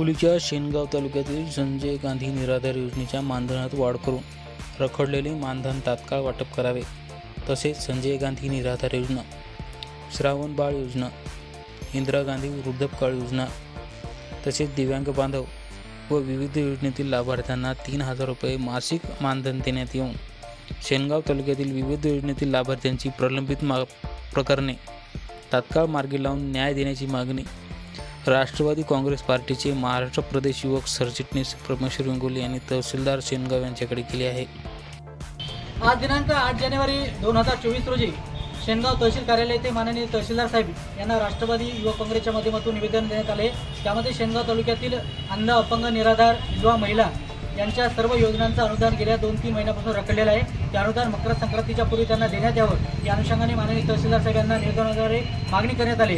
हिंगोलीच्या शेनगाव तालुक्यातील संजय गांधी निराधार योजनेच्या मानधनात वाढ करून रखडलेले मानधन तात्काळ वाटप करावे। तसेच संजय गांधी निराधार योजना, श्रावण बाळ योजना, इंदिरा गांधी वृद्धपकाळ योजना तसेच दिव्यांग बांधव व विविध योजनेतील लाभार्थ्यांना 3000 रुपये मासिक मानधन देण्यात येऊन शेनगाव तालुक्यातील विविध योजनेतील लाभार्थ्यांची प्रलंबित प्रकरणे तात्काळ मार्गी लावून न्याय देण्याची मागणी राष्ट्रवादी काँग्रेस पार्टीचे महाराष्ट्र प्रदेश युवक सरचिटणीस परमेश्वर इंगोले यांनी तहसीलदार शेनगाव यांच्याकडे केले आहे। आज दिनांक 8 जानेवारी 2024 रोजी शेनगाव तहसील कार्यालय येथे माननीय तहसीलदार साहेब यांना राष्ट्रवादी युवक काँग्रेसच्या माध्यमातून निवेदन देण्यात आले। त्यामध्ये शेनगाव तालुक्यातील अंध, अपंग, निराधार, विधवा महिला यांच्या सर्व योजनांचं अनुदान गेल्या 2-3 महिन्यापासून रखडलेलं आहे। ते अनुदान मकर संक्रांतीच्या पूर्वी त्यांना देण्यात यावं या अनुषंगाने माननीय तहसीलदार साहेब यांना निवेदनाद्वारे मागणी करण्यात आली।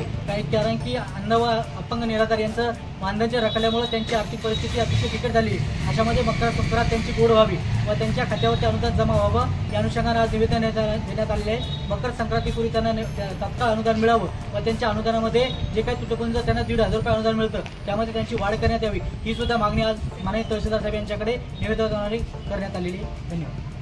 कारण की अंध व अपंग निराधार यांचं मानधनचे रखडल्यामुळे त्यांची आर्थिक परिस्थिती अतिशय बिकट झाली। अशामध्ये मकर संक्रांत त्यांची गोड व्हावी व त्यांच्या खात्यावरती अनुदान जमा व्हावं या अनुषंगाने आज निवेदन देण्यात आलेले आहे। मकर संक्रांतीपूर्वी त्यांना तात्काळ अनुदान मिळावं व त्यांच्या अनुदानामध्ये जे काही तुटपुंज त्यांना 1500 रुपये अनुदान मिळतं त्यामध्ये त्यांची वाढ करण्यात यावी ही सुद्धा मागणी आज माननीय तहसीलदार साहेब यांच्याकडे निवेदनाद्वारे करण्यात आलेली आहे। धन्यवाद।